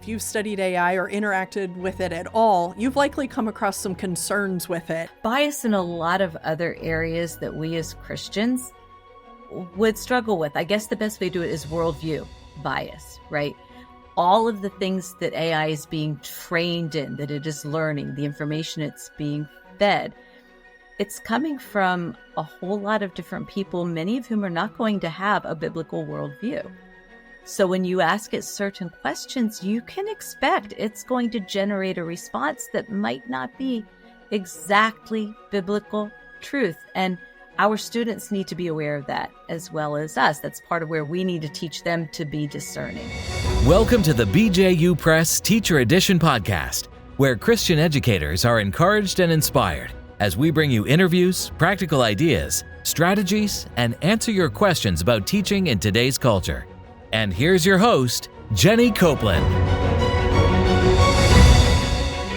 If you've studied AI or interacted with it at all, you've likely come across some concerns with it. Bias in a lot of other areas that we as Christians would struggle with. I guess the best way to do it is worldview bias, right? All of the things that AI is being trained in, that it is learning, the information it's being fed, it's coming from a whole lot of different people, many of whom are not going to have a biblical worldview. So when you ask it certain questions, you can expect it's going to generate a response that might not be exactly biblical truth. And our students need to be aware of that as well as us. That's part of where we need to teach them to be discerning. Welcome to the BJU Press Teacher Edition podcast, where Christian educators are encouraged and inspired as we bring you interviews, practical ideas, strategies, and answer your questions about teaching in today's culture. And here's your host, Jenny Copeland.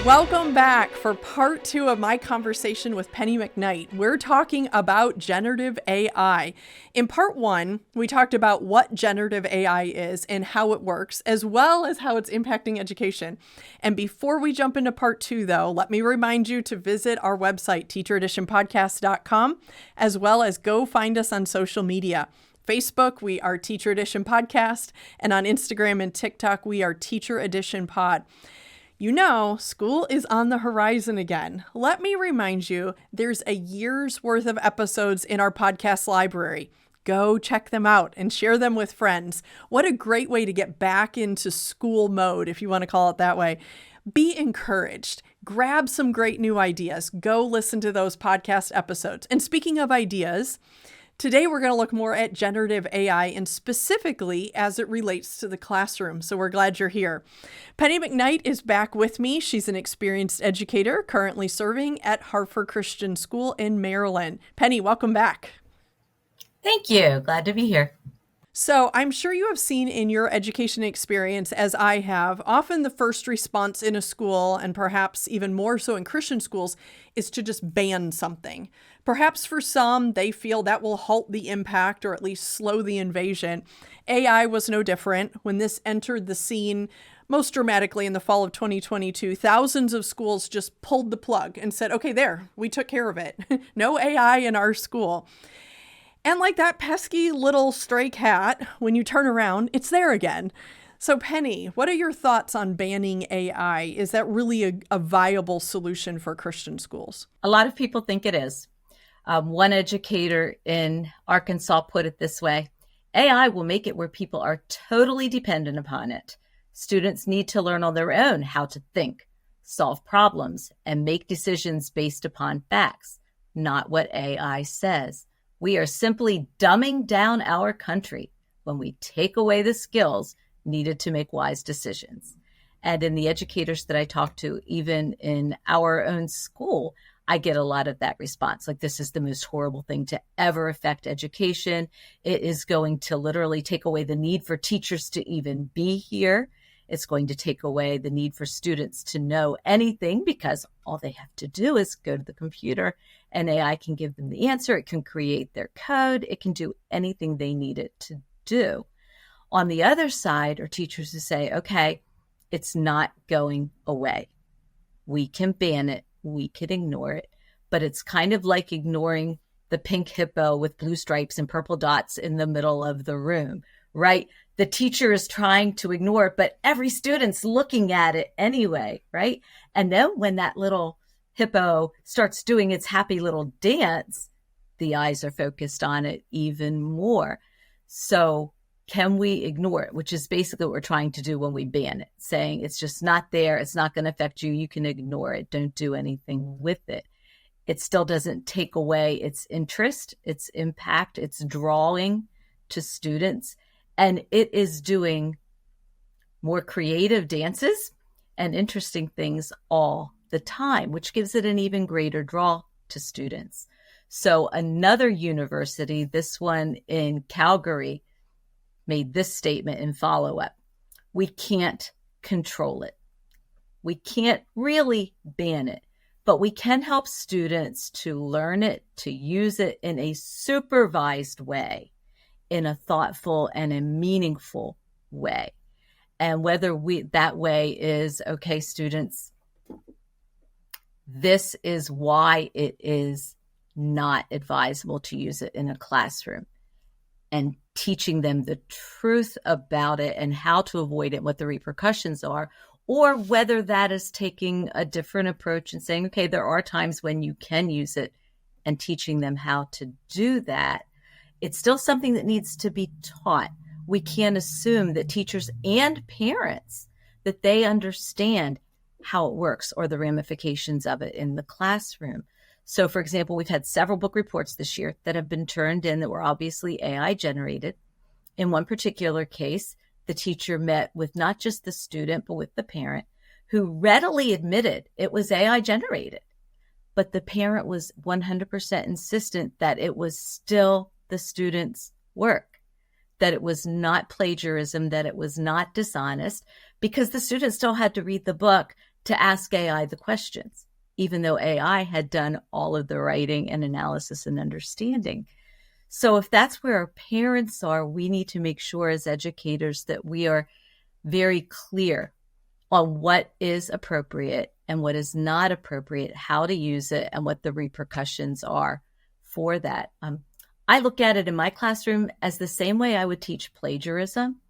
Welcome back for part 2 of my conversation with Penny McKnight. We're talking about generative AI. In part 1, we talked about what generative AI is and how it works, as well as how it's impacting education. And before we jump into part 2, though, let me remind you to visit our website, teachereditionpodcast.com, as well as go find us on social media. Facebook, we are Teacher Edition Podcast, and on Instagram and TikTok, we are Teacher Edition Pod. You know, school is on the horizon again. Let me remind you, there's a year's worth of episodes in our podcast library. Go check them out and share them with friends. What a great way to get back into school mode, if you want to call it that way. Be encouraged. Grab some great new ideas. Go listen to those podcast episodes. And speaking of ideas, today, we're going to look more at generative AI and specifically as it relates to the classroom. So we're glad you're here. Penny McKnight is back with me. She's an experienced educator currently serving at Hartford Christian School in Maryland. Penny, welcome back. Thank you. Glad to be here. So I'm sure you have seen in your education experience, as I have, often the first response in a school, and perhaps even more so in Christian schools, is to just ban something. Perhaps for some, they feel that will halt the impact or at least slow the invasion. AI was no different. When this entered the scene, most dramatically in the fall of 2022, thousands of schools just pulled the plug and said, okay, there, we took care of it. No AI in our school. And like that pesky little stray cat, when you turn around, it's there again. So Penny, what are your thoughts on banning AI? Is that really a viable solution for Christian schools? A lot of people think it is. One educator in Arkansas put it this way: AI will make it where people are totally dependent upon it. Students need to learn on their own how to think, solve problems, and make decisions based upon facts, not what AI says. We are simply dumbing down our country when we take away the skills needed to make wise decisions. And in the educators that I talk to, even in our own school, I get a lot of that response. Like, this is the most horrible thing to ever affect education. It is going to literally take away the need for teachers to even be here. It's going to take away the need for students to know anything because all they have to do is go to the computer and AI can give them the answer. It can create their code. It can do anything they need it to do. On the other side are teachers who say, okay, it's not going away. We can ban it. We can ignore it. But it's kind of like ignoring the pink hippo with blue stripes and purple dots in the middle of the room, right? The teacher is trying to ignore it, but every student's looking at it anyway, right? And then when that little hippo starts doing its happy little dance, the eyes are focused on it even more. So can we ignore it? Which is basically what we're trying to do when we ban it, saying it's just not there. It's not going to affect you. You can ignore it. Don't do anything with it. It still doesn't take away its interest, its impact, its drawing to students. And it is doing more creative dances and interesting things all the time, which gives it an even greater draw to students. So another university, this one in Calgary, made this statement in follow-up: we can't control it. We can't really ban it, but we can help students to learn it, to use it in a supervised way, in a thoughtful and a meaningful way. And whether that way is, okay, students, this is why it is not advisable to use it in a classroom, and teaching them the truth about it and how to avoid it, what the repercussions are, or whether that is taking a different approach and saying, okay, there are times when you can use it, and teaching them how to do that. It's still something that needs to be taught. We can't assume that teachers and parents, that they understand how it works or the ramifications of it in the classroom. So, for example, we've had several book reports this year that have been turned in that were obviously AI generated. In one particular case, the teacher met with not just the student, but with the parent, who readily admitted it was AI generated. But the parent was 100% insistent that it was still the student's work, that it was not plagiarism, that it was not dishonest, because the student still had to read the book to ask AI the questions, even though AI had done all of the writing and analysis and understanding. So if that's where our parents are, we need to make sure as educators that we are very clear on what is appropriate and what is not appropriate, how to use it, and what the repercussions are for that. I look at it in my classroom as the same way I would teach plagiarism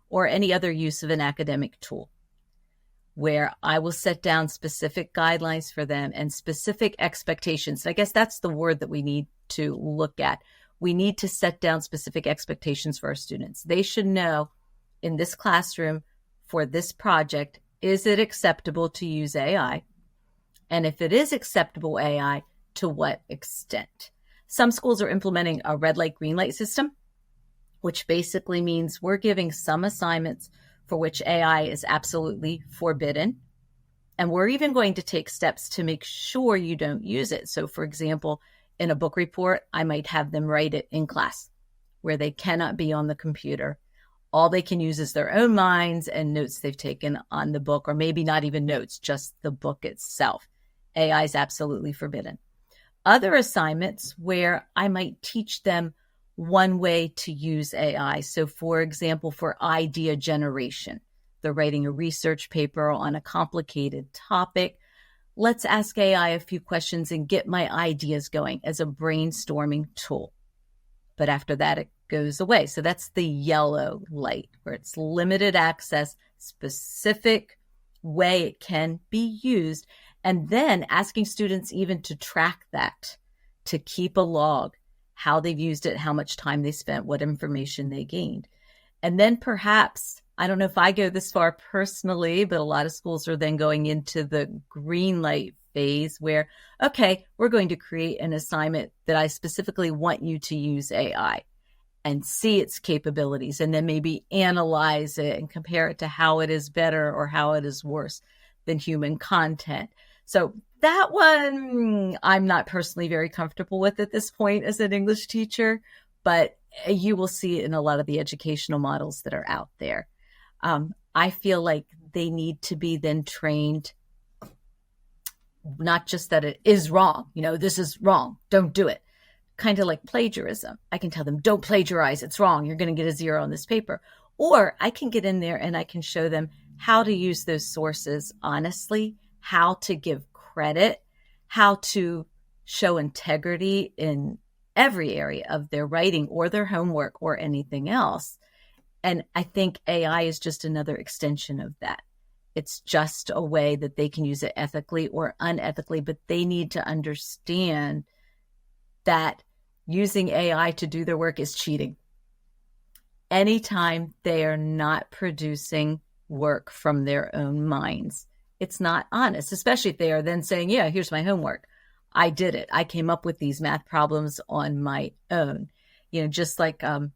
or any other use of an academic tool, where I will set down specific guidelines for them and specific expectations. I guess that's the word that we need to look at. We need to set down specific expectations for our students. They should know in this classroom for this project, is it acceptable to use AI? And if it is acceptable AI, to what extent? Some schools are implementing a red light, green light system, which basically means we're giving some assignments for which AI is absolutely forbidden. And we're even going to take steps to make sure you don't use it. So, for example, in a book report, I might have them write it in class where they cannot be on the computer. All they can use is their own minds and notes they've taken on the book, or maybe not even notes, just the book itself. AI is absolutely forbidden. Other assignments where I might teach them one way to use AI. So, for example, for idea generation, they're writing a research paper on a complicated topic. Let's ask AI a few questions and get my ideas going as a brainstorming tool. But after that, it goes away. So that's the yellow light, where it's limited access, specific way it can be used. And then asking students even to track that, to keep a log, how they've used it, how much time they spent, what information they gained. And then perhaps, I don't know if I go this far personally, but a lot of schools are then going into the green light phase where, okay, we're going to create an assignment that I specifically want you to use AI and see its capabilities, and then maybe analyze it and compare it to how it is better or how it is worse than human content. So that one, I'm not personally very comfortable with at this point as an English teacher, but you will see it in a lot of the educational models that are out there. I feel like they need to be then trained, not just that it is wrong, this is wrong, don't do it. Kind of like plagiarism. I can tell them, don't plagiarize, it's wrong, you're going to get a 0 on this paper. Or I can get in there and I can show them how to use those sources honestly, how to give credit, how to show integrity in every area of their writing or their homework or anything else. And I think AI is just another extension of that. It's just a way that they can use it ethically or unethically, but they need to understand that using AI to do their work is cheating. Anytime they are not producing work from their own minds, it's not honest, especially if they are then saying, yeah, here's my homework. I did it. I came up with these math problems on my own. Just like a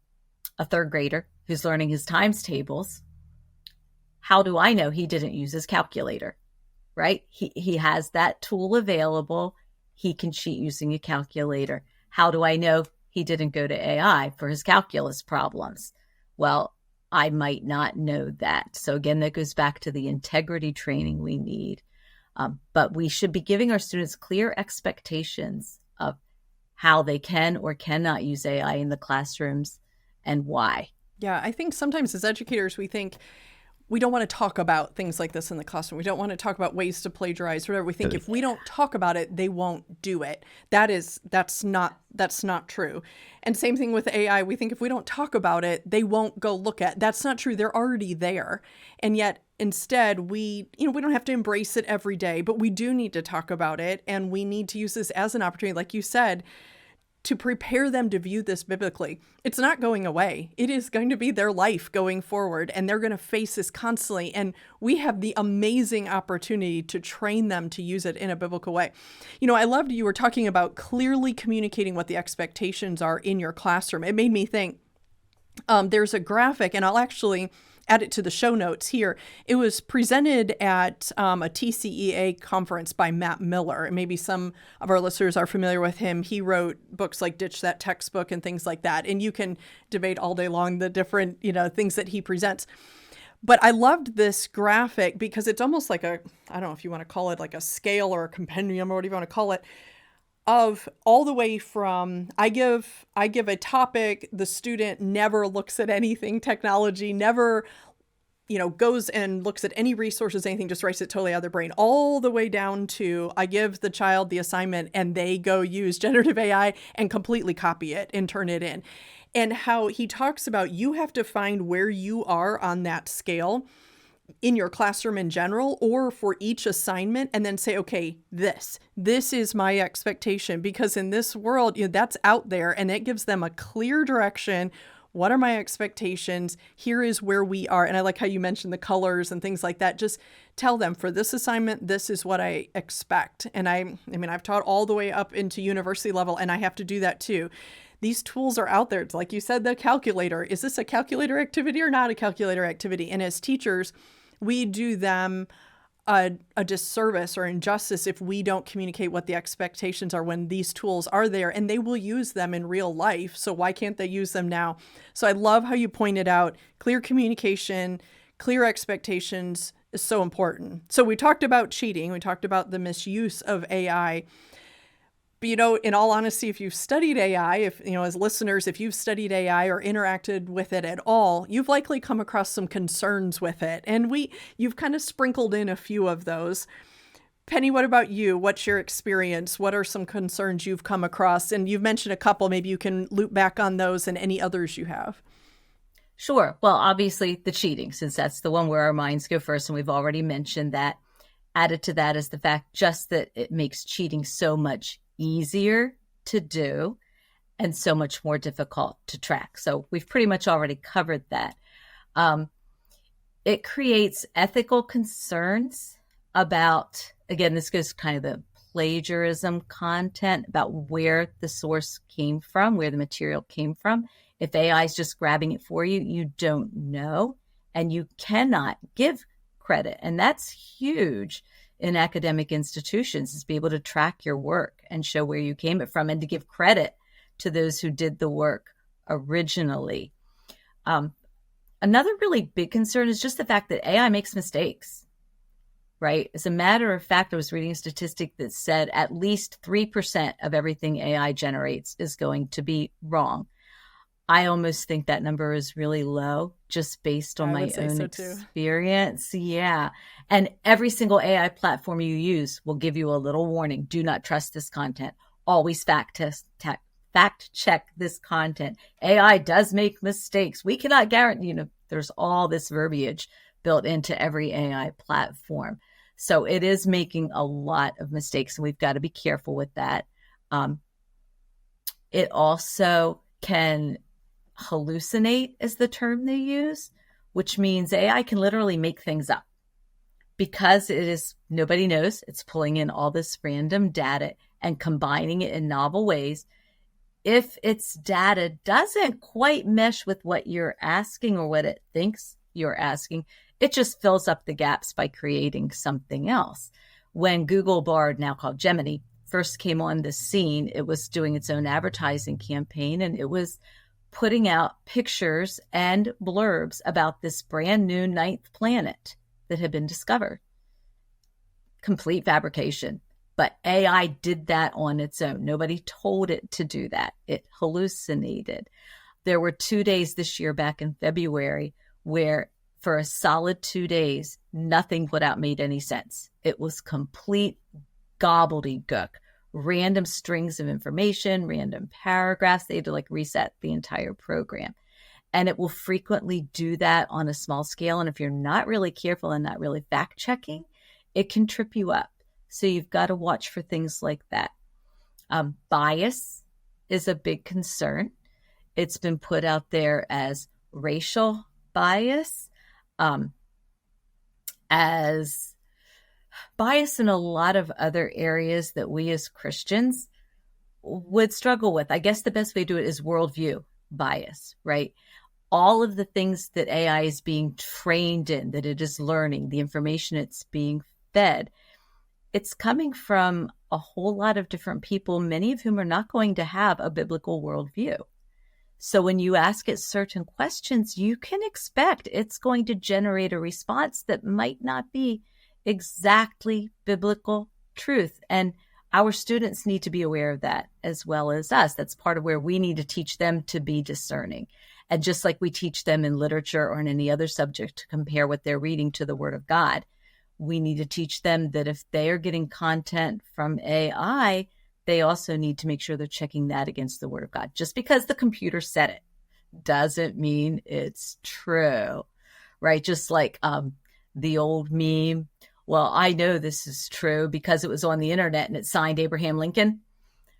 third grader who's learning his times tables. How do I know he didn't use his calculator, right? He has that tool available. He can cheat using a calculator. How do I know he didn't go to AI for his calculus problems? Well, I might not know that. So again, that goes back to the integrity training we need. But we should be giving our students clear expectations of how they can or cannot use AI in the classrooms and why. Yeah, I think sometimes as educators, we think we don't want to talk about things like this in the classroom. We don't want to talk about ways to plagiarize, whatever. We think if we don't talk about it, they won't do it. That's not true. And same thing with AI. We think if we don't talk about it, they won't go look at. That's not true. They're already there. And yet instead we don't have to embrace it every day, but we do need to talk about it. And we need to use this as an opportunity, like you said, to prepare them to view this biblically. It's not going away. It is going to be their life going forward, and they're going to face this constantly. And we have the amazing opportunity to train them to use it in a biblical way. I loved you were talking about clearly communicating what the expectations are in your classroom. It made me think, there's a graphic, and I'll actually add it to the show notes here. It was presented at a TCEA conference by Matt Miller. And maybe some of our listeners are familiar with him. He wrote books like Ditch That Textbook and things like that. And you can debate all day long the different, things that he presents. But I loved this graphic because it's almost like I don't know if you want to call it like a scale or a compendium or whatever you want to call it, of all the way from I give a topic, the student never looks at anything technology, never, goes and looks at any resources, anything, just writes it totally out of their brain, all the way down to I give the child the assignment and they go use generative AI and completely copy it and turn it in. And how he talks about you have to find where you are on that scale in your classroom in general or for each assignment, and then say, okay, this is my expectation, because in this world, that's out there, and it gives them a clear direction. What are my expectations? Here is where we are. And I like how you mentioned the colors and things like that. Just tell them for this assignment, this is what I expect. And I've taught all the way up into university level, and I have to do that too. These tools are out there. It's like you said, the calculator. Is this a calculator activity or not a calculator activity? And as teachers, we do them a disservice or injustice if we don't communicate what the expectations are when these tools are there, and they will use them in real life. So why can't they use them now? So I love how you pointed out clear communication, clear expectations is so important. So we talked about cheating. We talked about the misuse of AI. But, in all honesty, if you've studied AI, as listeners, if you've studied AI or interacted with it at all, you've likely come across some concerns with it. And you've kind of sprinkled in a few of those. Penny, what about you? What's your experience? What are some concerns you've come across? And you've mentioned a couple. Maybe you can loop back on those and any others you have. Sure. Well, obviously the cheating, since that's the one where our minds go first, and we've already mentioned that. Added to that is the fact just that it makes cheating so much easier to do and so much more difficult to track. So we've pretty much already covered that. It creates ethical concerns about, again, this goes kind of the plagiarism content about where the source came from, where the material came from. If AI is just grabbing it for you, you don't know, and you cannot give credit. And that's huge in academic institutions, is be able to track your work and show where you came it from and to give credit to those who did the work originally. Another really big concern is just the fact that AI makes mistakes, right? As a matter of fact, I was reading a statistic that said at least 3% of everything AI generates is going to be wrong. I almost think that number is really low, just based on my own experience. Yeah. And every single AI platform you use will give you a little warning. Do not trust this content. Always fact check this content. AI does make mistakes. We cannot guarantee, there's all this verbiage built into every AI platform. So it is making a lot of mistakes, and we've got to be careful with that. It also can hallucinate, is the term they use, which means AI can literally make things up because nobody knows, it's pulling in all this random data and combining it in novel ways. If its data doesn't quite mesh with what you're asking or what it thinks you're asking, it just fills up the gaps by creating something else. When Google Bard, now called Gemini, first came on the scene, it was doing its own advertising campaign, and it was putting out pictures and blurbs about this brand new ninth planet that had been discovered. Complete fabrication. But AI did that on its own. Nobody told it to do that. It hallucinated. There were 2 days this year back in February where For a solid 2 days, nothing put out made any sense. It was complete gobbledygook, random strings of information, random paragraphs. They had to reset the entire program. And it will frequently do that on a small scale. And if you're not really careful and not really fact checking, it can trip you up. So you've got to watch for things like that. Bias is a big concern. It's been put out there as racial bias, as bias in a lot of other areas that we as Christians would struggle with. I guess the best way to do it is worldview bias, right? All of the things that AI is being trained in, that it is learning, the information it's being fed, it's coming from a whole lot of different people, many of whom are not going to have a biblical worldview. So when you ask it certain questions, you can expect it's going to generate a response that might not be exactly biblical truth. And our students need to be aware of that as well as us. That's part of where we need to teach them to be discerning. And just like we teach them in literature or in any other subject to compare what they're reading to the Word of God, we need to teach them that if they are getting content from AI, they also need to make sure they're checking that against the Word of God. Just because the computer said it doesn't mean it's true, right? Just like the old meme, well, I know this is true because it was on the internet and it signed Abraham Lincoln,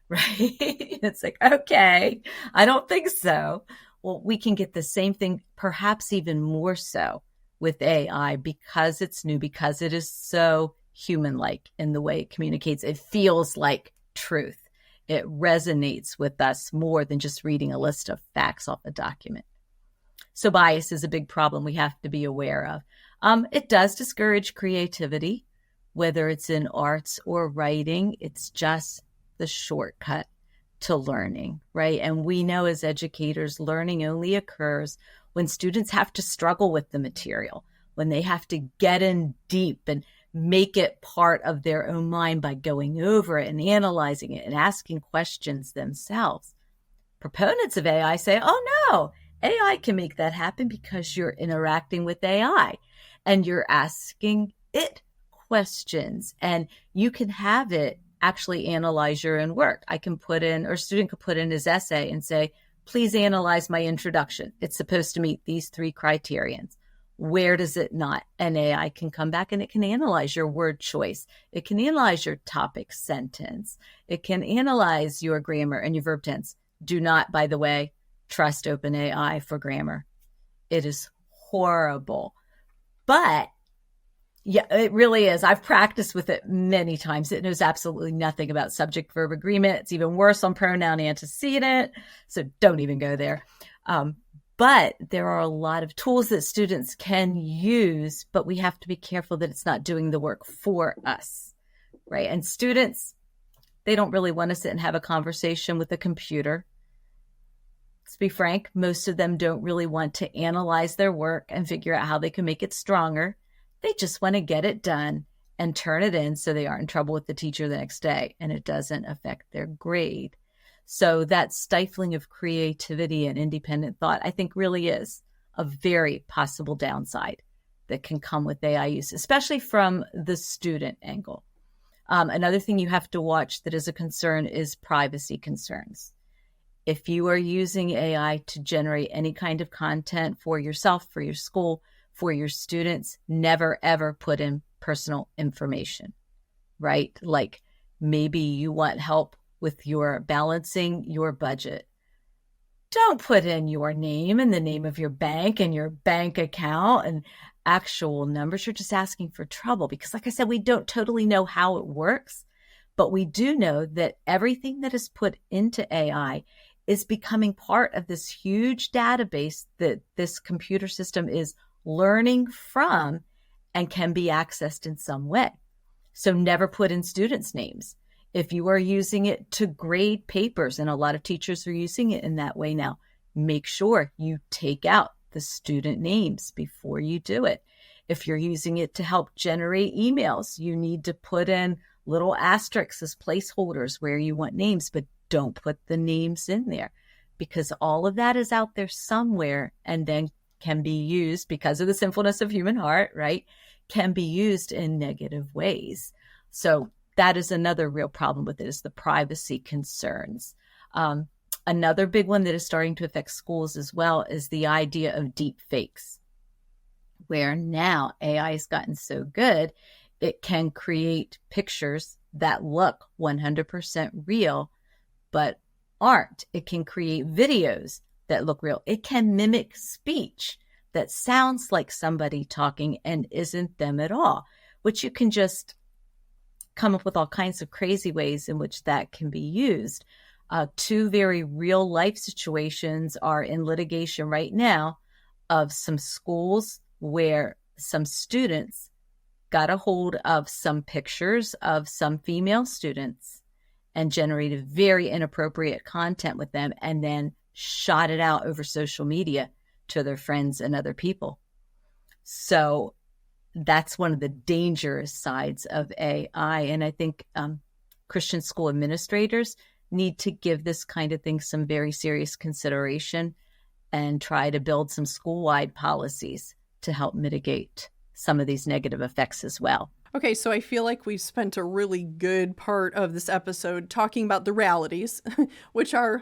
right? It's like, okay, I don't think so. Well, we can get the same thing, perhaps even more so with AI because it's new, because it is so human-like in the way it communicates. It feels like truth. It resonates with us more than just reading a list of facts off a document. So bias is a big problem we have to be aware of. It does discourage creativity, whether it's in arts or writing. It's just the shortcut to learning, right? And we know as educators, learning only occurs when students have to struggle with the material, when they have to get in deep and make it part of their own mind by going over it and analyzing it and asking questions themselves. Proponents of AI say, oh no, AI can make that happen because you're interacting with AI and you're asking it questions and you can have it actually analyze your own work. I can put in, or a student could put in his essay and say, please analyze my introduction. It's supposed to meet these 3 criterions. Where does it not? And AI can come back and it can analyze your word choice. It can analyze your topic sentence. It can analyze your grammar and your verb tense. Do not, by the way, trust OpenAI for grammar. It is horrible. But yeah, it really is. I've practiced with it many times. It knows absolutely nothing about subject-verb agreement. It's even worse on pronoun antecedent. So don't even go there. But there are a lot of tools that students can use, but we have to be careful that it's not doing the work for us, right? And students, they don't really want to sit and have a conversation with a computer. Let's be frank, most of them don't really want to analyze their work and figure out how they can make it stronger. They just want to get it done and turn it in so they aren't in trouble with the teacher the next day and it doesn't affect their grade. So that stifling of creativity and independent thought, I think really is a very possible downside that can come with AI use, especially from the student angle. Another thing you have to watch that is a concern is privacy concerns. If you are using AI to generate any kind of content for yourself, for your school, for your students, never, ever put in personal information, right? Like maybe you want help with your balancing your budget. Don't put in your name and the name of your bank and your bank account and actual numbers. You're just asking for trouble because, like I said, we don't totally know how it works, but we do know that everything that is put into AI is becoming part of this huge database that this computer system is learning from and can be accessed in some way. So never put in students' names. If you are using it to grade papers, and a lot of teachers are using it in that way now, make sure you take out the student names before you do it. If you're using it to help generate emails, you need to put in little asterisks as placeholders where you want names, but don't put the names in there because all of that is out there somewhere and then can be used because of the sinfulness of human heart, right? Can be used in negative ways. So that is another real problem with it, is the privacy concerns. Another big one that is starting to affect schools as well is the idea of deep fakes, where now AI has gotten so good, it can create pictures that look 100% real, but aren't. It can create videos that look real. It can mimic speech that sounds like somebody talking and isn't them at all, which you can just come up with all kinds of crazy ways in which that can be used. Two very real life situations are in litigation right now of some schools where some students got a hold of some pictures of some female students and generated very inappropriate content with them and then shot it out over social media to their friends and other people. So that's one of the dangerous sides of AI. And I think Christian school administrators need to give this kind of thing some very serious consideration and try to build some school-wide policies to help mitigate some of these negative effects as well. Okay, so I feel like we've spent a really good part of this episode talking about the realities, which are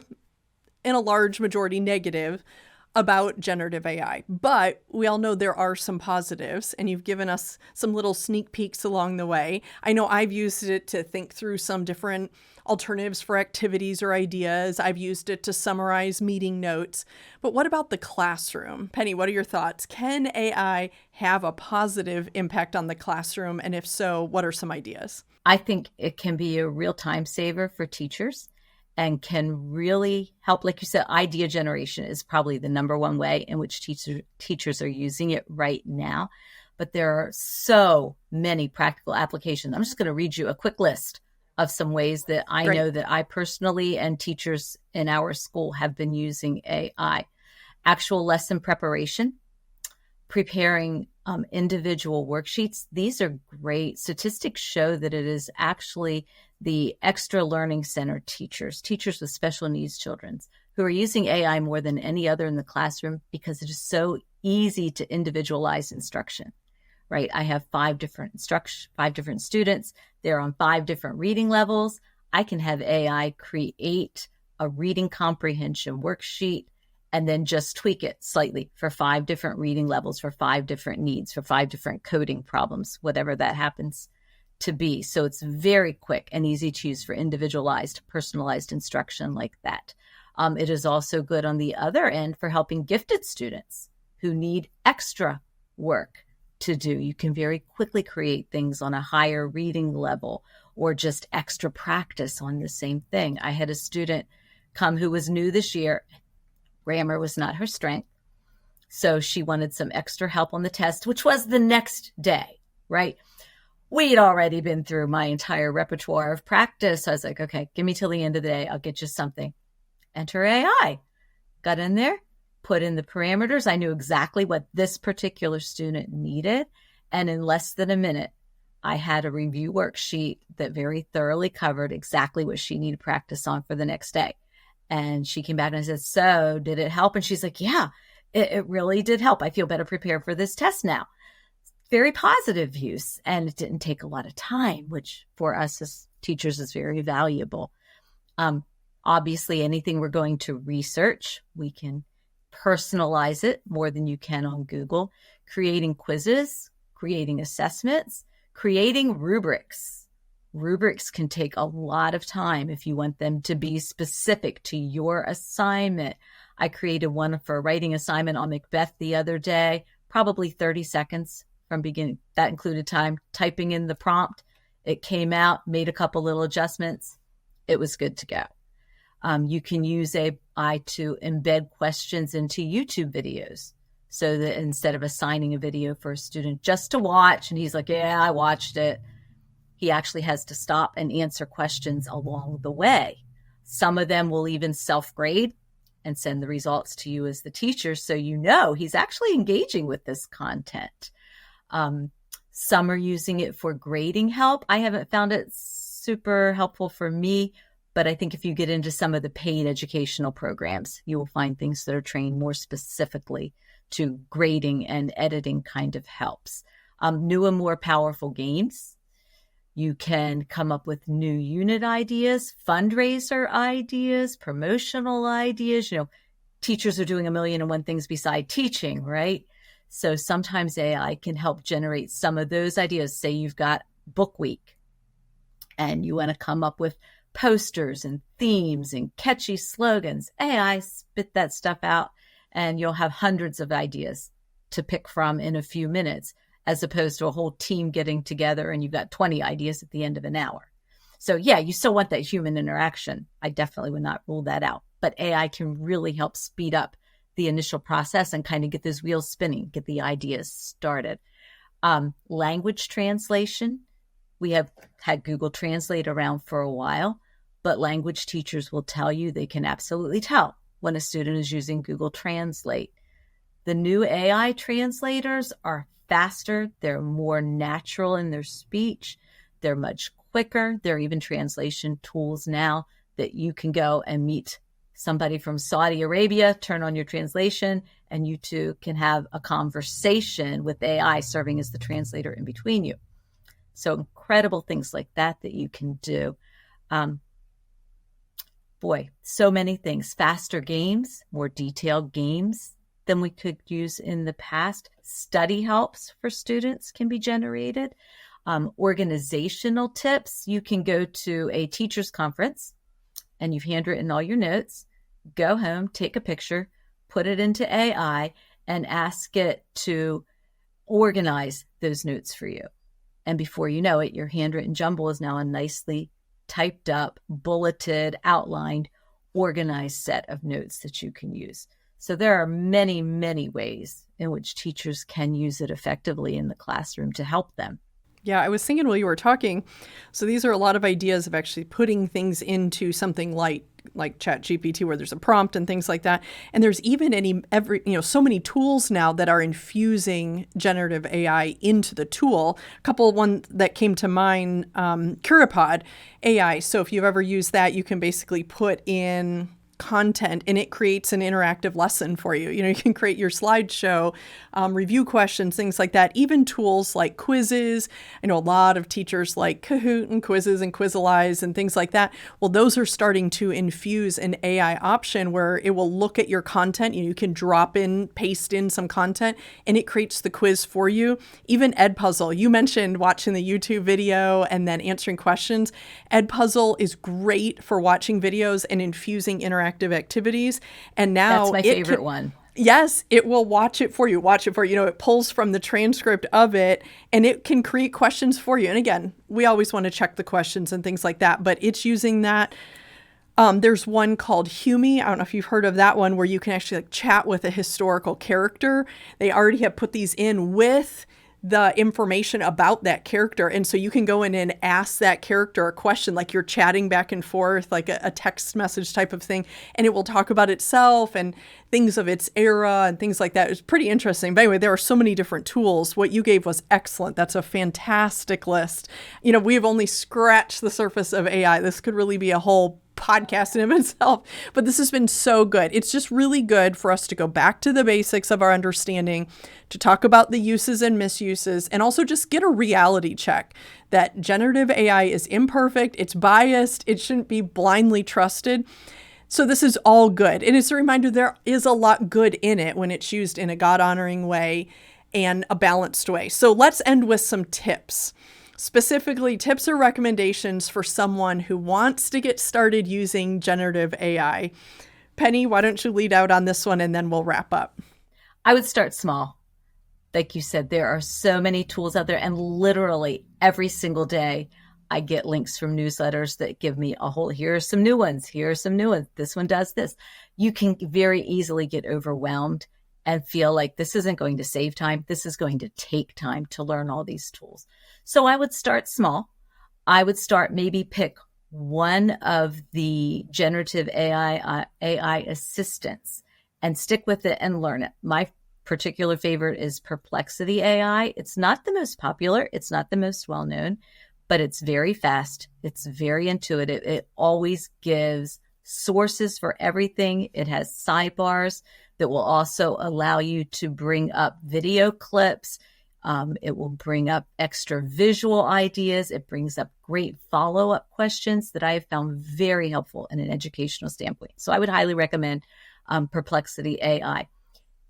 in a large majority negative, about generative AI. But we all know there are some positives, and you've given us some little sneak peeks along the way. I know I've used it to think through some different alternatives for activities or ideas. I've used it to summarize meeting notes. But what about the classroom? Penny, what are your thoughts? Can AI have a positive impact on the classroom? And if so, what are some ideas? I think it can be a real time saver for teachers and can really help. Like you said, idea generation is probably the number one way in which teachers are using it right now. But there are so many practical applications. I'm just going to read you a quick list of some ways that I know that I personally and teachers in our school have been using AI. Actual lesson preparation, preparing individual worksheets. These are great. Statistics show that it is actually the extra learning center teachers with special needs children who are using AI more than any other in the classroom because it is so easy to individualize instruction, right? I have five different students. They're on 5 different reading levels. I can have AI create a reading comprehension worksheet and then just tweak it slightly for 5 different reading levels, for 5 different needs, for 5 different coding problems, whatever that happens to be. So it's very quick and easy to use for individualized, personalized instruction like that. It is also good on the other end for helping gifted students who need extra work to do. You can very quickly create things on a higher reading level or just extra practice on the same thing. I had a student come who was new this year. Grammar was not her strength. So she wanted some extra help on the test, which was the next day, right? We'd already been through my entire repertoire of practice. So I was like, okay, give me till the end of the day. I'll get you something. Enter AI. Got in there, put in the parameters. I knew exactly what this particular student needed. And in less than a minute, I had a review worksheet that very thoroughly covered exactly what she needed practice on for the next day. And she came back and I said, so did it help? And she's like, yeah, it really did help. I feel better prepared for this test now. Very positive use. And it didn't take a lot of time, which for us as teachers is very valuable. Obviously, anything we're going to research, we can personalize it more than you can on Google. Creating quizzes, creating assessments, creating rubrics. Rubrics can take a lot of time if you want them to be specific to your assignment. I created one for a writing assignment on Macbeth the other day, probably 30 seconds from beginning. That included time typing in the prompt. It came out, made a couple little adjustments. It was good to go. You can use AI to embed questions into YouTube videos so that instead of assigning a video for a student just to watch, and he's like, yeah, I watched it, he actually has to stop and answer questions along the way. Some of them will even self-grade and send the results to you as the teacher, so you know he's actually engaging with this content. Some are using it for grading help. I haven't found it super helpful for me, but I think if you get into some of the paid educational programs, you will find things that are trained more specifically to grading and editing kind of helps. New and more powerful games. You can come up with new unit ideas, fundraiser ideas, promotional ideas. Teachers are doing 1,000,001 things beside teaching, right? So sometimes AI can help generate some of those ideas. Say you've got book week and you want to come up with posters and themes and catchy slogans. AI spit that stuff out and you'll have hundreds of ideas to pick from in a few minutes, as opposed to a whole team getting together and you've got 20 ideas at the end of an hour. So yeah, you still want that human interaction. I definitely would not rule that out. But AI can really help speed up the initial process and kind of get those wheels spinning, get the ideas started. Language translation. We have had Google Translate around for a while, but language teachers will tell you they can absolutely tell when a student is using Google Translate. The new AI translators are faster. They're more natural in their speech. They're much quicker. There are even translation tools now that you can go and meet somebody from Saudi Arabia, turn on your translation, and you two can have a conversation with AI serving as the translator in between you. So incredible things like that you can do. So many things. Faster games, more detailed games than we could use in the past. Study helps for students can be generated. Organizational tips. You can go to a teacher's conference and you've handwritten all your notes, go home, take a picture, put it into AI, and ask it to organize those notes for you. And before you know it, your handwritten jumble is now a nicely typed up, bulleted, outlined, organized set of notes that you can use. So there are many, many ways in which teachers can use it effectively in the classroom to help them. Yeah, I was thinking while you were talking, so these are a lot of ideas of actually putting things into something like ChatGPT where there's a prompt and things like that. And there's even so many tools now that are infusing generative AI into the tool. A couple one that came to mind, Curipod AI. So if you've ever used that, you can basically put in content and it creates an interactive lesson for you. You can create your slideshow, review questions, things like that. Even tools like quizzes. I know a lot of teachers like Kahoot and quizzes and Quizalize and things like that. Well, those are starting to infuse an AI option where it will look at your content. You can drop in, paste in some content, and it creates the quiz for you. Even Edpuzzle. You mentioned watching the YouTube video and then answering questions. Edpuzzle is great for watching videos and infusing interactive activities. And now that's my favorite one. Yes, it will watch it for you. It pulls from the transcript of it and it can create questions for you. And again, we always want to check the questions and things like that, but it's using that. There's one called Humi. I don't know if you've heard of that one, where you can actually chat with a historical character. They already have put these in with the information about that character. And so you can go in and ask that character a question, like you're chatting back and forth, like a text message type of thing. And it will talk about itself and things of its era and things like that. It's pretty interesting. But anyway, there are so many different tools. What you gave was excellent. That's a fantastic list. We have only scratched the surface of AI. This could really be a whole podcast in of itself, but this has been so good. It's just really good for us to go back to the basics of our understanding, to talk about the uses and misuses, and also just get a reality check that generative AI is imperfect, it's biased, it shouldn't be blindly trusted. So this is all good. And it's a reminder there is a lot good in it when it's used in a God-honoring way and a balanced way. So let's end with some tips. Specifically, tips or recommendations for someone who wants to get started using generative AI. Penny, why don't you lead out on this one and then we'll wrap up. I would start small. Like you said, there are so many tools out there, and literally every single day I get links from newsletters that give me here are some new ones. Here are some new ones. This one does this. You can very easily get overwhelmed and feel like this isn't going to save time. This is going to take time to learn all these tools. So I would start small. I would maybe pick one of the generative AI assistants and stick with it and learn it. My particular favorite is Perplexity AI. It's not the most popular. It's not the most well-known, but it's very fast. It's very intuitive. It always gives sources for everything. It has sidebars that will also allow you to bring up video clips. It will bring up extra visual ideas. It brings up great follow-up questions that I have found very helpful in an educational standpoint. So I would highly recommend Perplexity AI.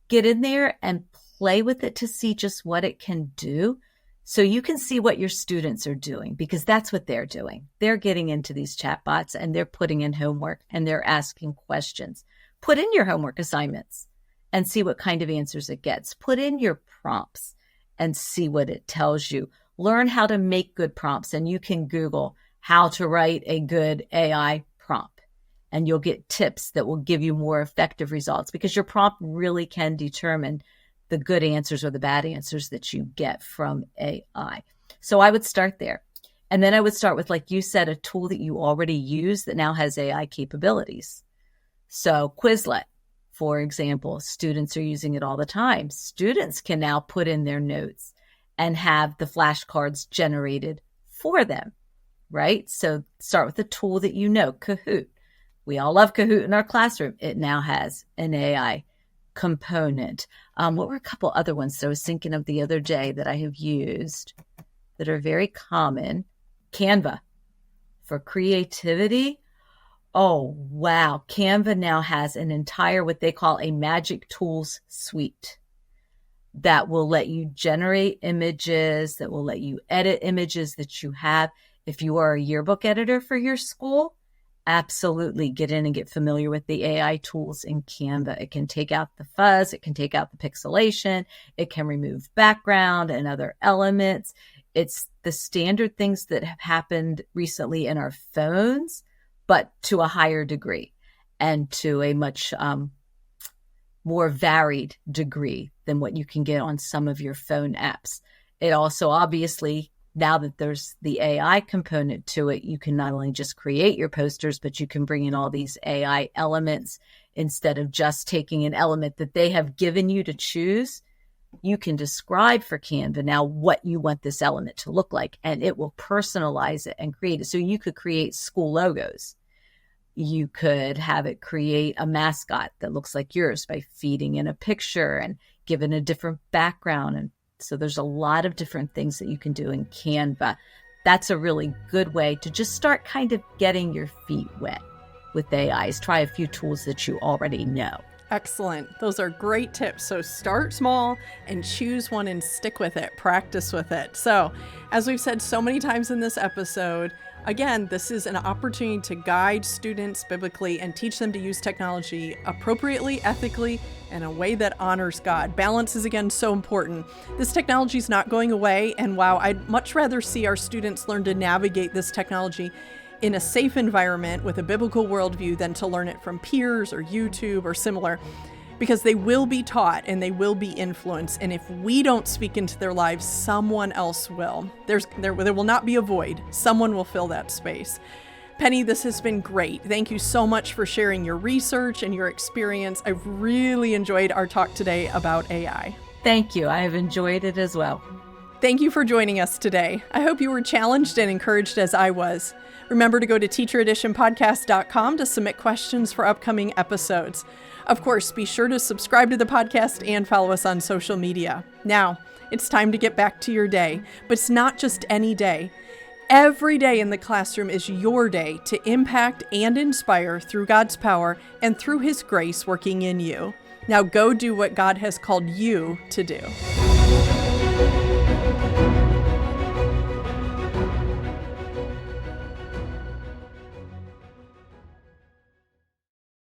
Get in there and play with it to see just what it can do. So you can see what your students are doing, because that's what they're doing. They're getting into these chatbots and they're putting in homework and they're asking questions. Put in your homework assignments and see what kind of answers it gets. Put in your prompts and see what it tells you. Learn how to make good prompts, and you can Google how to write a good AI prompt, and you'll get tips that will give you more effective results, because your prompt really can determine the good answers or the bad answers that you get from AI. So I would start there. And then I would start with, like you said, a tool that you already use that now has AI capabilities. So Quizlet, for example, students are using it all the time. Students can now put in their notes and have the flashcards generated for them, right? So start with a tool that you know, Kahoot. We all love Kahoot in our classroom. It now has an AI component. What were a couple other ones that I was thinking of the other day that I have used that are very common? Canva for creativity. Oh, wow. Canva now has an entire, what they call a magic tools suite that will let you generate images, that will let you edit images that you have. If you are a yearbook editor for your school, absolutely get in and get familiar with the AI tools in Canva. It can take out the fuzz. It can take out the pixelation. It can remove background and other elements. It's the standard things that have happened recently in our phones, but to a higher degree and to a much more varied degree than what you can get on some of your phone apps. It also, obviously, now that there's the AI component to it, you can not only just create your posters, but you can bring in all these AI elements instead of just taking an element that they have given you to choose. You can describe for Canva now what you want this element to look like, and it will personalize it and create it. So you could create school logos. You could have it create a mascot that looks like yours by feeding in a picture and giving a different background. And so there's a lot of different things that you can do in Canva. That's a really good way to just start kind of getting your feet wet with AIs. Try a few tools that you already know. Excellent. Those are great tips. So start small and choose one and stick with it. Practice with it. So as we've said so many times in this episode, again, this is an opportunity to guide students biblically and teach them to use technology appropriately, ethically, in a way that honors God. Balance is, again, so important. This technology is not going away, and while I'd much rather see our students learn to navigate this technology in a safe environment with a biblical worldview than to learn it from peers or YouTube or similar, because they will be taught and they will be influenced. And if we don't speak into their lives, someone else will. There will not be a void. Someone will fill that space. Penny, this has been great. Thank you so much for sharing your research and your experience. I've really enjoyed our talk today about AI. Thank you. I have enjoyed it as well. Thank you for joining us today. I hope you were challenged and encouraged as I was. Remember to go to teachereditionpodcast.com to submit questions for upcoming episodes. Of course, be sure to subscribe to the podcast and follow us on social media. Now, it's time to get back to your day, but it's not just any day. Every day in the classroom is your day to impact and inspire through God's power and through His grace working in you. Now go do what God has called you to do.